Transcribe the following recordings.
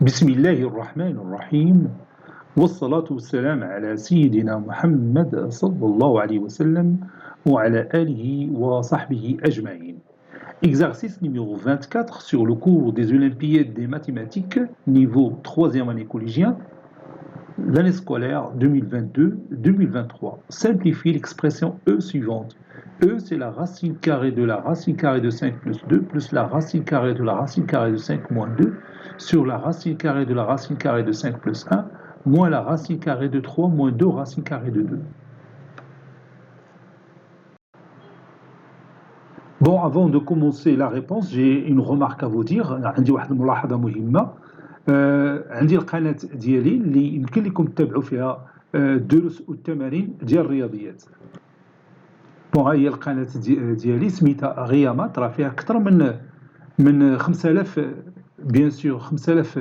بسم الله الرحمن الرحيم والصلاة والسلام على سيدنا محمد صلى الله عليه وسلم وعلى آله وصحبه أجمعين. Exercice numéro 24 sur le cours des Olympiades des mathématiques, niveau 3e année collégien, l'année scolaire 2022-2023. Simplifiez l'expression E suivante. E, c'est la racine carrée de la racine carrée de 5 plus 2 plus la racine carrée de la racine carrée de 5 moins 2 sur la racine carrée de la racine carrée de 5 plus 1 moins la racine carrée de 3 moins 2 racine carrée de 2. Bon, avant de commencer la réponse, j'ai une remarque à vous dire. عندي واحد الملاحظة مهمة. عندي القناة ديالي اللي يمكن لكم تتابعوا فيها الدروس والتمارين ديال الرياضيات. بون ها هي القناة ديالي سميتها غيامات، راه فيها أكثر من 5000 بيان سور 5000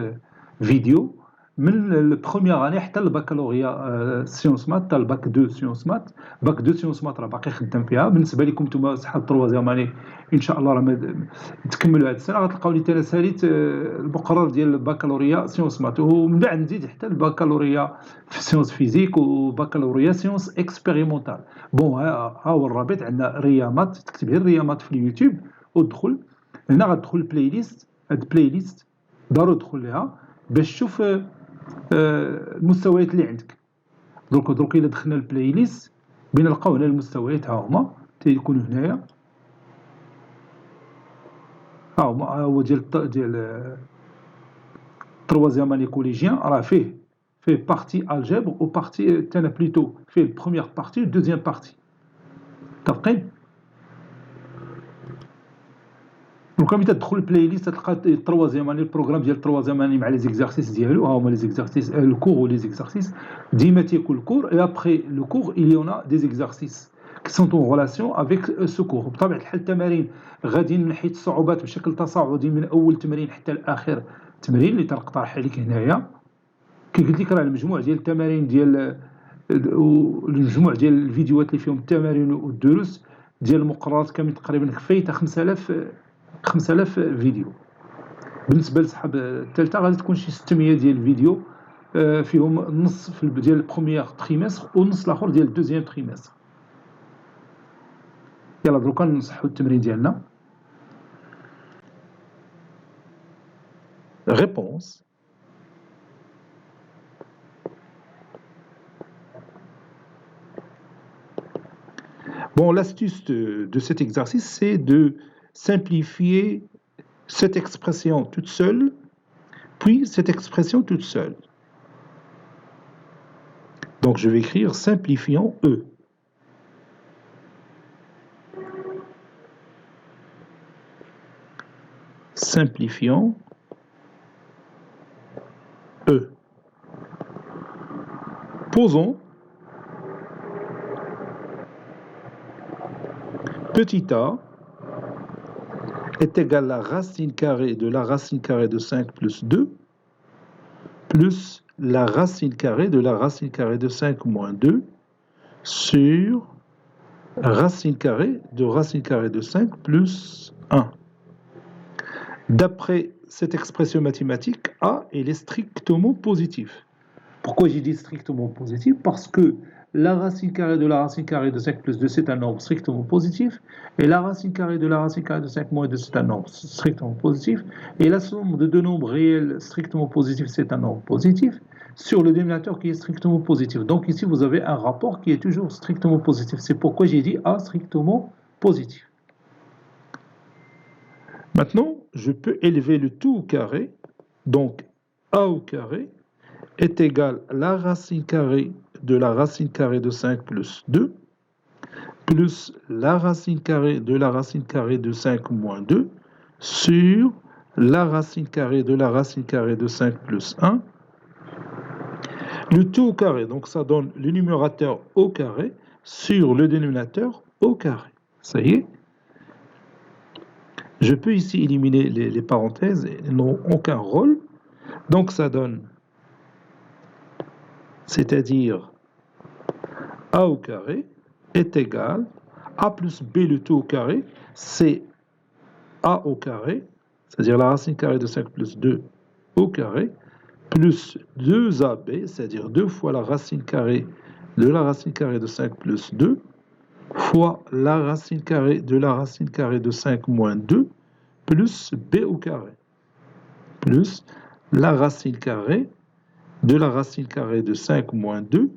فيديو من البروميير اني حتى الباكالوريا سيونس مات، حتى الباك 2 سيونس مات. باك 2 سيونس مات راه باقي خدام فيها. بالنسبه لكم نتوما صحاب التروازيام اني ان شاء الله راه تكملوا هذه السنه غتلقاو لي انا ساليت المقرر ديال الباكالوريا سيونس مات، ومن بعد نزيد حتى الباكالوريا في سيونس فيزيك وباكالوريا سيونس اكسبيريمونتال. بون ها هو الرابط، عندنا ريامات، تكتب غير ريامات في اليوتيوب ودخل هنا غتدخل البلاي ليست. هاد البلاي ليست ضروري تدخل لها باش تشوف المستويات اللي عندك. دروك الا دخلنا البلاي ليست بين نلقاو هنا المستويات، ها هما تيكونوا هنايا. ها هو ديال تروازيام اني كوليجيان، راه فيه بارتي الجبر و بارتي تانا بليتو فيه البروميير بارتي و الدوزيام بارتي. متفقين؟ دونك ملي تدخل البلاي ليست تلقى التروازيام اني البروغرام ديال التروازيام اني مع لي زيكزارسيس ديالو. ها هما لي زيكزارسيس الكور و لي زيكزارسيس. ديما تيكون الكور اي ابري لو كور il y en a des exercices qui sont en relation avec ce cours. بطبيعه الحال التمارين غادي من حيث الصعوبات بشكل تصاعدي من اول تمرين حتى لاخر تمرين اللي تنقترح عليك هنايا. كي قلت لك راه المجموع ديال التمارين ديال المجموع ديال الفيديوهات اللي فيهم التمارين والدروس ديال المقررات كامل تقريبا كفايته 5000 فيديو. بالنسبه لصحاب الثالثه غادي تكون شي 600 ديال الفيديو، فيهم النص ديال البروميير تريمستر والنص الاخر ديال الدوزيام تريمستر. يلا دروكا نصحوا التمرين ديالنا. Réponse. Bon, l'astuce de cet exercice, c'est de simplifier cette expression toute seule, puis cette expression toute seule. Donc, je vais écrire simplifions E. Simplifions E. Posons petit a est égal à la racine carrée de la racine carrée de 5 plus 2 plus la racine carrée de la racine carrée de 5 moins 2 sur racine carrée de 5 plus 1. D'après cette expression mathématique, A est strictement positif. Pourquoi j'ai dit strictement positif? Parce que la racine carrée de la racine carrée de 5 plus 2, c'est un nombre strictement positif. Et la racine carrée de la racine carrée de 5 moins 2, c'est un nombre strictement positif. Et la somme de deux nombres réels strictement positifs, c'est un nombre positif sur le dénominateur qui est strictement positif. Donc ici, vous avez un rapport qui est toujours strictement positif. C'est pourquoi j'ai dit A strictement positif. Maintenant, je peux élever le tout au carré. Donc, A au carré est égal à la racine carrée de la racine carrée de 5 plus 2 plus la racine carrée de 5 moins 2 sur la racine carrée de 5 plus 1. Le tout au carré, donc ça donne le numérateur au carré sur le dénominateur au carré. Ça y est. Je peux ici éliminer les parenthèses, elles n'ont aucun rôle. Donc ça donne, c'est-à-dire A au carré est égal A plus B le tout au carré, c'est A au carré, c'est-à-dire la racine carrée de 5 plus 2 au carré, plus 2ab, c'est-à-dire 2 fois la racine carrée de 5 plus 2, fois la racine carrée de 5 moins 2, plus b au carré, plus la racine carrée de 5 moins 2,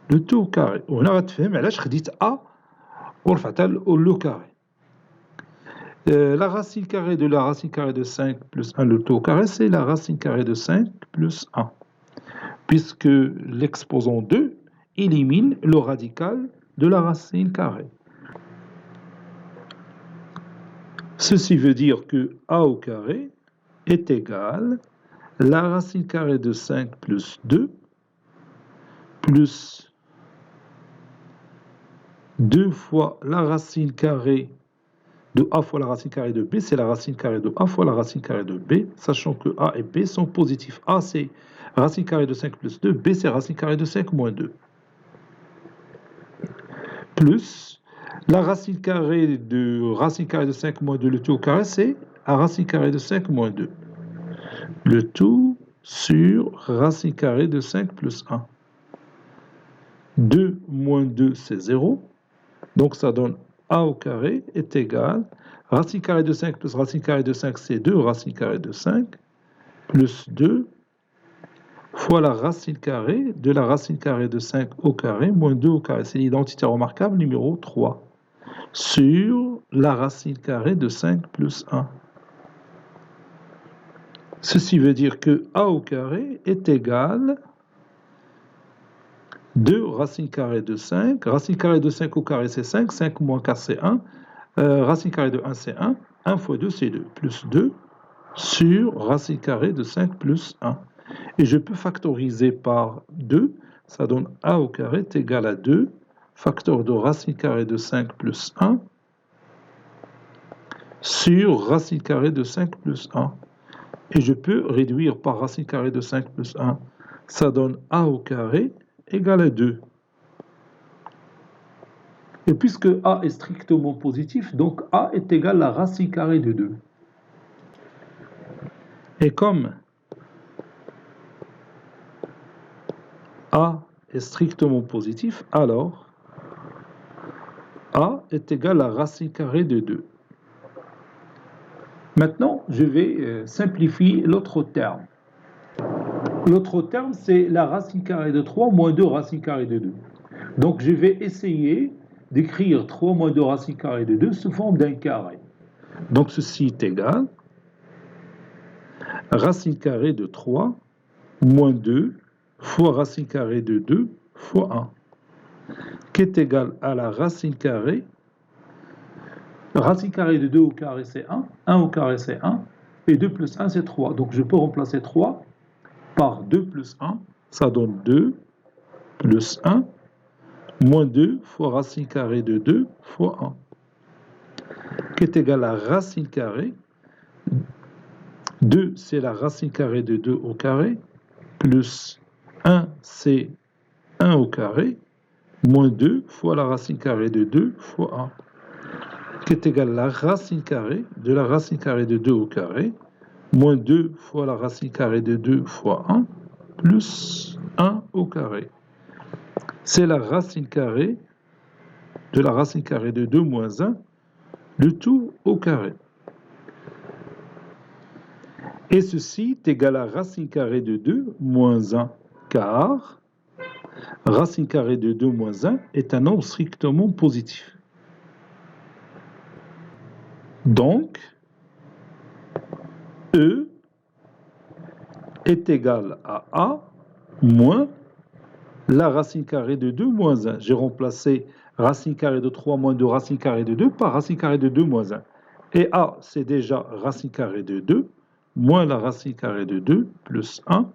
le tout au carré. وهنا غتفهم علاش خديت a ورفعتها لو carré. La racine carrée de 5 plus 1, le tout au carré, c'est la racine carrée de 5 plus 1. Puisque l'exposant 2 élimine le radical de la racine carrée. Ceci veut dire que a au carré est égal à la racine carrée de 5 plus 2 plus 2 fois la racine carrée de a fois la racine carrée de b, c'est la racine carrée de a fois la racine carrée de b, sachant que a et b sont positifs. A c'est racine carrée de 5 plus 2, b c'est racine carrée de 5 moins 2. Plus la racine carrée de 5 moins 2, le tout au carré, c'est la racine carrée de 5 moins 2. Le tout sur racine carrée de 5 plus 1. 2 moins 2, c'est 0. Donc ça donne a au carré est égal à racine carrée de 5 plus racine carrée de 5, c'est 2 racine carrée de 5, plus 2 fois la racine carrée de 5 au carré, moins 2 au carré. C'est l'identité remarquable numéro 3. Sur la racine carrée de 5 plus 1. Ceci veut dire que a au carré est égal à 2 racine carrée de 5. Racine carrée de 5 au carré, c'est 5. 5 moins 4, c'est 1. Racine carrée de 1, c'est 1. 1 fois 2, c'est 2. Plus 2 sur racine carrée de 5 plus 1. Et je peux factoriser par 2. Ça donne a au carré est égal à 2. Facteur de racine carrée de 5 plus 1 sur racine carrée de 5 plus 1. Et je peux réduire par racine carrée de 5 plus 1. Ça donne a au carré égale à 2. Et puisque a est strictement positif, donc a est égal à la racine carrée de 2. Et comme a est strictement positif, alors a est égal à la racine carrée de 2. Maintenant, je vais simplifier l'autre terme. L'autre terme, c'est la racine carrée de 3 moins 2 racine carrée de 2. Donc, je vais essayer d'écrire 3 moins 2 racine carrée de 2 sous forme d'un carré. Donc, ceci est égal à racine carrée de 3 moins 2 fois racine carrée de 2 fois 1, qui est égal à la racine carrée. Racine carrée de 2 au carré, c'est 1. 1 au carré, c'est 1. Et 2 plus 1, c'est 3. Donc, je peux remplacer 3 par 2 plus 1. Ça donne 2 plus 1 moins 2 fois racine carrée de 2 fois 1, qui est égal à racine carrée. 2, c'est la racine carrée de 2 au carré, plus 1, c'est 1 au carré, moins 2 fois la racine carrée de 2 fois 1, qui est égal à la racine carrée de 2 au carré, moins 2 fois la racine carrée de 2 fois 1, plus 1 au carré. C'est la racine carrée de 2 moins 1, le tout au carré. Et ceci est égal à racine carrée de 2 moins 1, car racine carrée de 2 moins 1 est un nombre strictement positif. Donc, E est égal à A moins la racine carrée de 2 moins 1. J'ai remplacé racine carrée de 3 moins 2 racine carrée de 2 par racine carrée de 2 moins 1. Et A, c'est déjà racine carrée de 2 moins la racine carrée de 2 plus 1.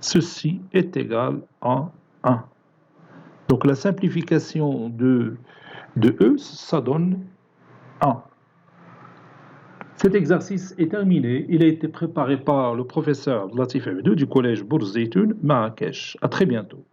Ceci est égal à 1. Donc la simplification de E, ça donne 1. Cet exercice est terminé. Il a été préparé par le professeur Latif Abdou du collège Bourz Zeytoun, Marrakech. À très bientôt.